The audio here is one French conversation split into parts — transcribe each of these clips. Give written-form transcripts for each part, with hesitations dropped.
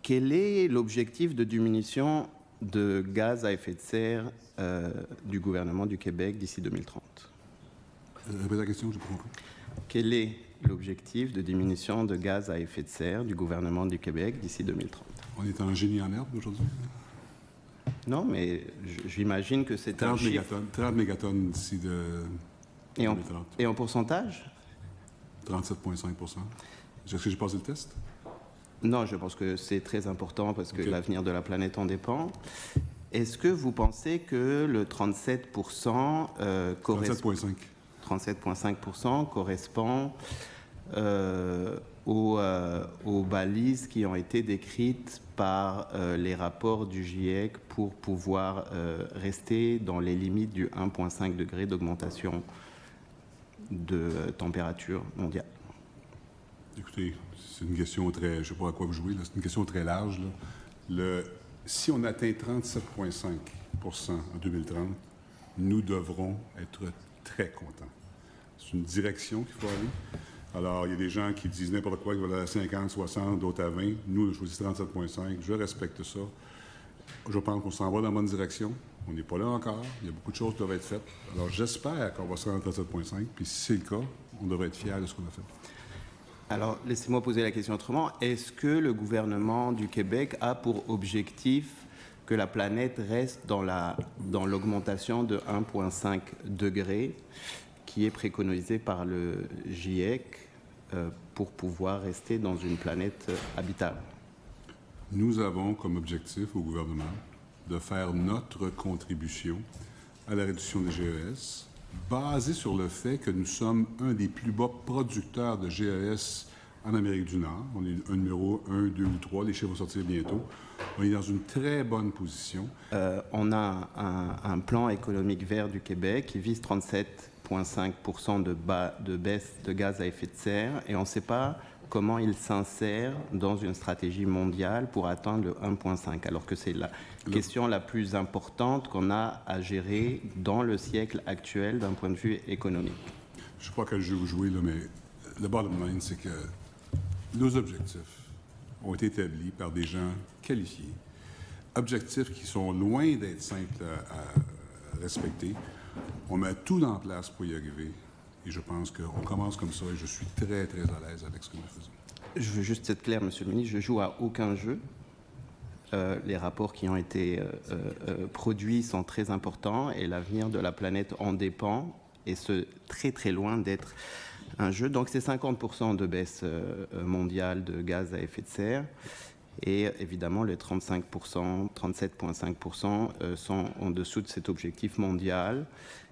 quel est l'objectif de diminution de gaz à effet de serre du gouvernement du Québec d'ici 2030? Répète la question, je n'ai pas compris. Quel est l'objectif de diminution de gaz à effet de serre du gouvernement du Québec d'ici 2030? On est en génie en herbe aujourd'hui? Non, mais j'imagine que c'est un chiffre. 30 mégatonnes d'ici de 2030. Et en pourcentage? 37,5 %. Est-ce que j'ai passé le test? Non, je pense que c'est très important parce que l'avenir de la planète en dépend. Est-ce que vous pensez que le 37% 37,5% correspond aux balises qui ont été décrites par les rapports du GIEC pour pouvoir rester dans les limites du 1,5 degré d'augmentation de température mondiale? Écoutez, c'est une question très... Je ne sais pas à quoi vous jouez, là, c'est une question très large. Là. Si on atteint 37,5 % en 2030, nous devrons être très contents. C'est une direction qu'il faut aller. Alors, il y a des gens qui disent n'importe quoi, qui veulent à 50, 60, d'autres à 20. Nous, on choisit 37,5. Je respecte ça. Je pense qu'on s'en va dans la bonne direction. On n'est pas là encore. Il y a beaucoup de choses qui doivent être faites. Alors, j'espère qu'on va se rendre à 37,5. Puis, si c'est le cas, on devrait être fiers de ce qu'on a fait. Alors, laissez-moi poser la question autrement. Est-ce que le gouvernement du Québec a pour objectif que la planète reste dans l'augmentation de 1,5 degré qui est préconisée par le GIEC pour pouvoir rester dans une planète habitable? Nous avons comme objectif au gouvernement de faire notre contribution à la réduction des GES, basée sur le fait que nous sommes un des plus bas producteurs de GES en Amérique du Nord. On est un numéro 1, 2 ou 3. Les chiffres vont sortir bientôt. On est dans une très bonne position. On a un plan économique vert du Québec qui vise 37,5% de baisse de gaz à effet de serre et on ne sait pas comment il s'insère dans une stratégie mondiale pour atteindre le 1,5, alors que c'est la question la plus importante qu'on a à gérer dans le siècle actuel d'un point de vue économique. Je ne sais pas quel jeu vous jouez, là, mais le bottom line, c'est que nos objectifs ont été établis par des gens qualifiés, objectifs qui sont loin d'être simples à respecter. On met tout en place pour y arriver. Et je pense qu'on commence comme ça et je suis très, très à l'aise avec ce que nous faisons. Je veux juste être clair, Monsieur le ministre, je joue à aucun jeu. Les rapports qui ont été produits sont très importants et l'avenir de la planète en dépend et ce très, très loin d'être un jeu. Donc, c'est 50% de baisse mondiale de gaz à effet de serre. Et évidemment, les 35%, 37,5% sont en dessous de cet objectif mondial,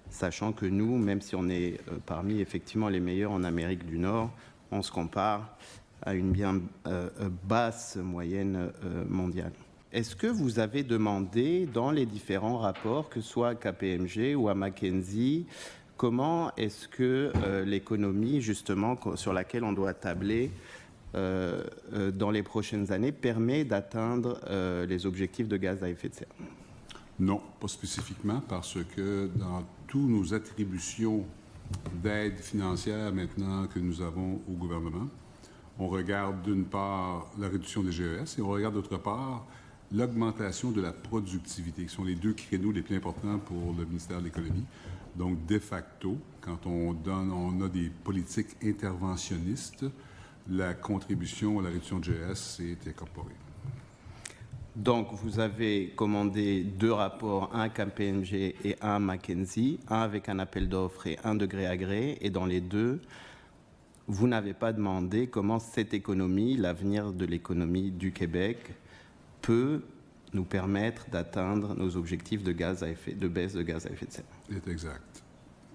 sachant que nous, même si on est parmi effectivement les meilleurs en Amérique du Nord, on se compare à une bien basse moyenne mondiale. Est-ce que vous avez demandé dans les différents rapports, que ce soit à KPMG ou à McKinsey, comment est-ce que l'économie, justement, sur laquelle on doit tabler dans les prochaines années, permet d'atteindre les objectifs de gaz à effet de serre? Non, pas spécifiquement, parce que dans toutes nos attributions d'aide financière maintenant que nous avons au gouvernement, on regarde d'une part la réduction des GES et on regarde d'autre part l'augmentation de la productivité, qui sont les deux créneaux les plus importants pour le ministère de l'Économie. Donc, de facto, quand on a des politiques interventionnistes, la contribution à la réduction de GES est incorporée. Donc, vous avez commandé 2 rapports, un à KPMG et un à McKinsey, un avec un appel d'offres et un de gré à gré, et dans les 2, vous n'avez pas demandé comment cette économie, l'avenir de l'économie du Québec, peut nous permettre d'atteindre nos objectifs de baisse de gaz à effet de serre. C'est exact.